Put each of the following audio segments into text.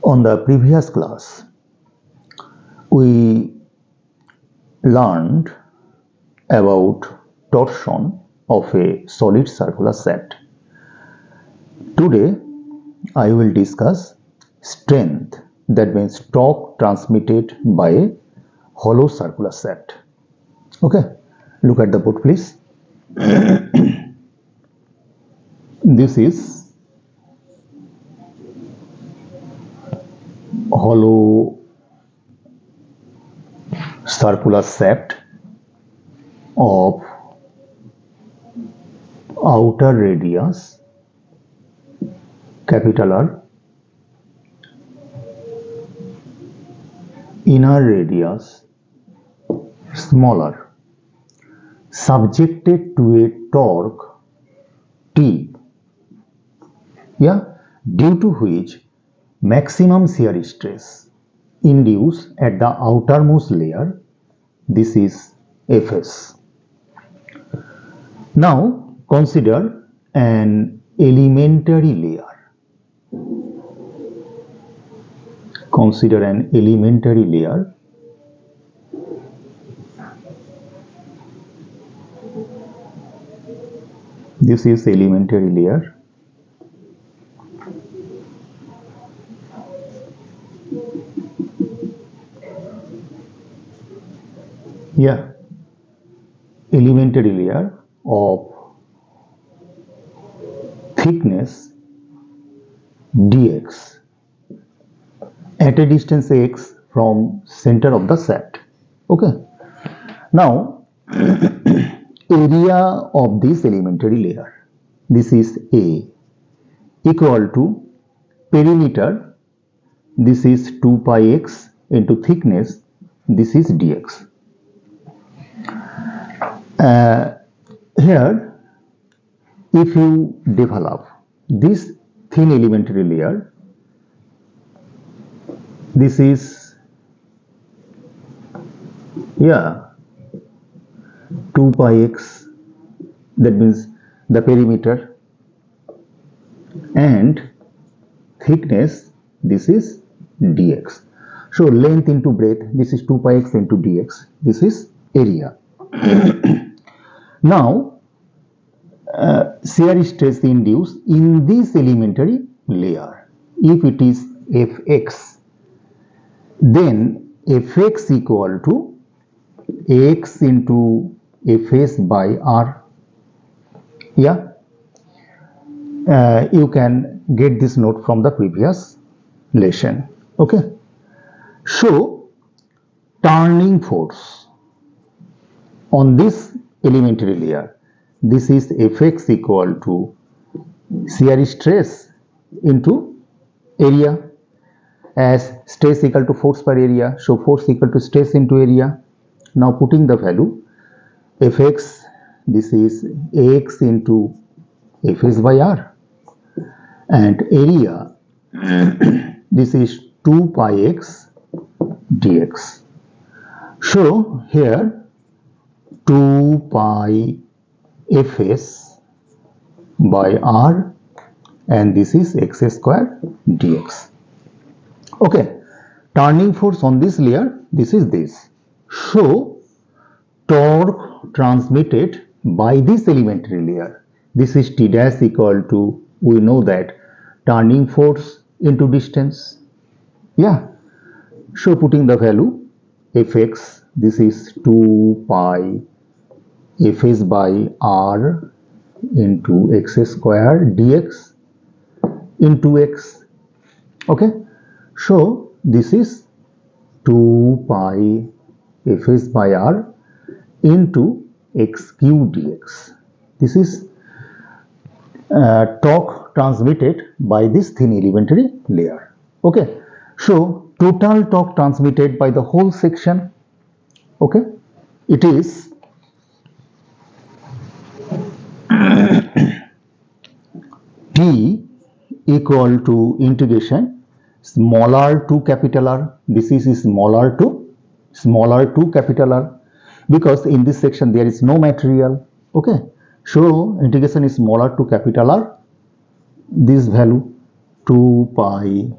On the previous class, we learned about torsion of a solid circular shaft. Today, I will discuss strength, that means torque transmitted by a hollow circular shaft. Okay, look at the board, please. This is hollow circular shaft of outer radius capital R, inner radius smaller, subjected to a torque T, due to which maximum shear stress induced at the outermost layer, this is Fs. Now consider an elementary layer. Consider an elementary layer This is elementary layer. Elementary layer of thickness dx at a distance x from center of the shaft. Okay. Now area of this elementary layer, this is A, equal to perimeter, this is 2 pi x into thickness, this is dx. Here, if you develop this thin elementary layer, this is 2 pi x, that means the perimeter, and thickness, this is dx. So length into breadth, this is 2 pi x into dx, this is area. Now shear stress induced in this elementary layer, if it is Fx, then Fx equal to x into Fs by R. You can get this note from the previous lesson. Okay. So turning force on this elementary layer, this is Fx equal to shear stress into area, as stress equal to force per area, so force equal to stress into area. Now putting the value, Fx, this is Ax into Fs by R, and area, this is 2 pi x dx. So here 2 pi Fs by R, and this is x square dx. Okay, turning force on this layer, this is this. So torque transmitted by this elementary layer, this is T dash equal to, we know that, turning force into distance. So putting the value, Fx, this is 2 pi Fs by R into x square dx into x. Okay, so this is 2 pi Fs by R into x cube dx. This is torque transmitted by this thin elementary layer. Okay, so total torque transmitted by the whole section, okay, it is T equal to integration smaller to capital R. This is smaller to capital R, because in this section there is no material. Okay, so integration is smaller to capital R, this value, 2 pi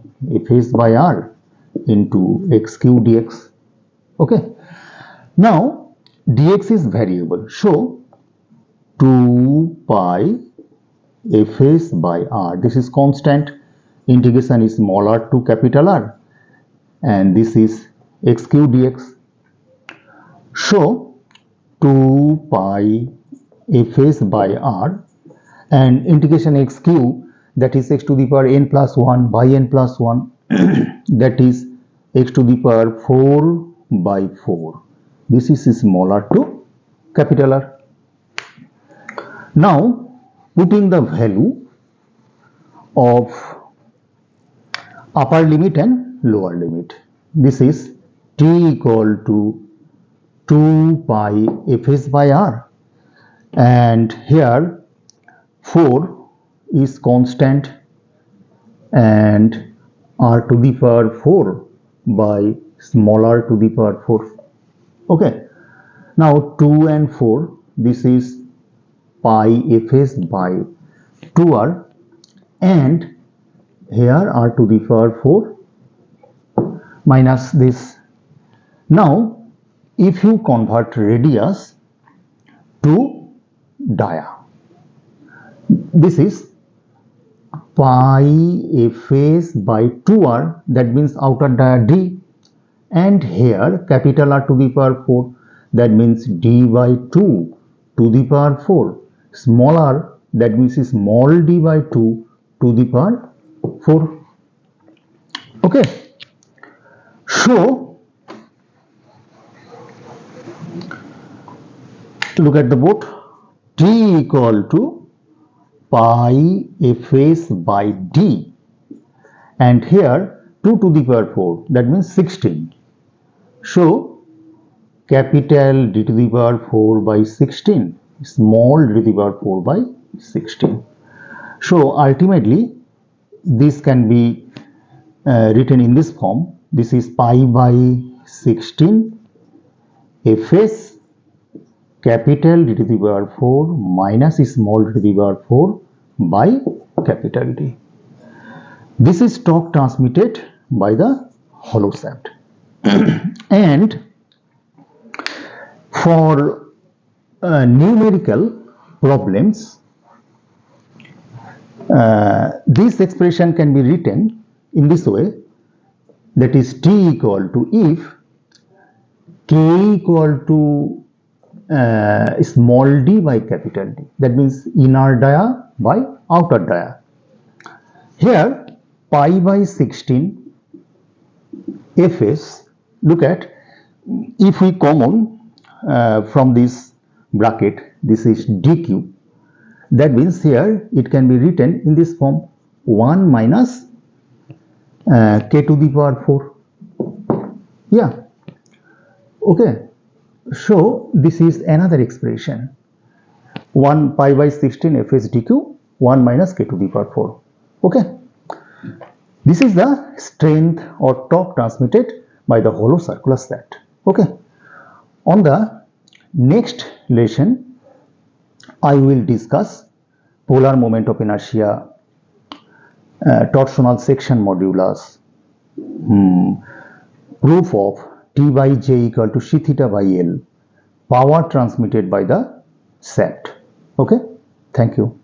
fs by r into x cube dx. Okay. Now dx is variable, so 2 pi fs by r, this is constant, integration is small r to capital R, and this is x cube dx. So 2 pi fs by r and integration x cube, that is x to the power n plus 1 by n plus 1 that is x to the power 4 by 4. This is small r to capital R. Now putting the value of upper limit and lower limit, this is t equal to 2 pi fs by r, and here 4 is constant and r to the power 4 by small r to the power 4. Okay. Now 2 and 4, this is pi fs by 2r, and here r to the power 4 minus this. Now if you convert radius to dia, this is pi fs by 2r, that means outer dia d, and here capital R to the power 4, that means d by 2 to the power 4, small r, that means small d by 2 to the power 4. Okay. So look at the board, t equal to pi fs by d, and here 2 to the power 4, that means 16. So capital D to the power 4 by 16, small d to the power 4 by 16. So ultimately this can be written in this form. This is pi by 16 fs capital D to the power 4 minus small d to the power 4 by capital D. This is torque transmitted by the hollow shaft. And for numerical problems, this expression can be written in this way, that is t equal to if k equal to small d by capital D, that means inner dia by outer dia. Here pi by 16 fs, look at, if we common from this bracket, this is dq, that means here it can be written in this form, 1 minus k to the power 4. Yeah. Okay. So this is another expression, 1 pi by 16 fs dq, 1 minus k to the power 4. Okay. This is the strength or torque transmitted by the hollow circular shaft. Okay. On the next lesson, I will discuss polar moment of inertia, torsional section modulus, proof of T by J equal to C theta by L, power transmitted by the shaft. Okay. Thank you.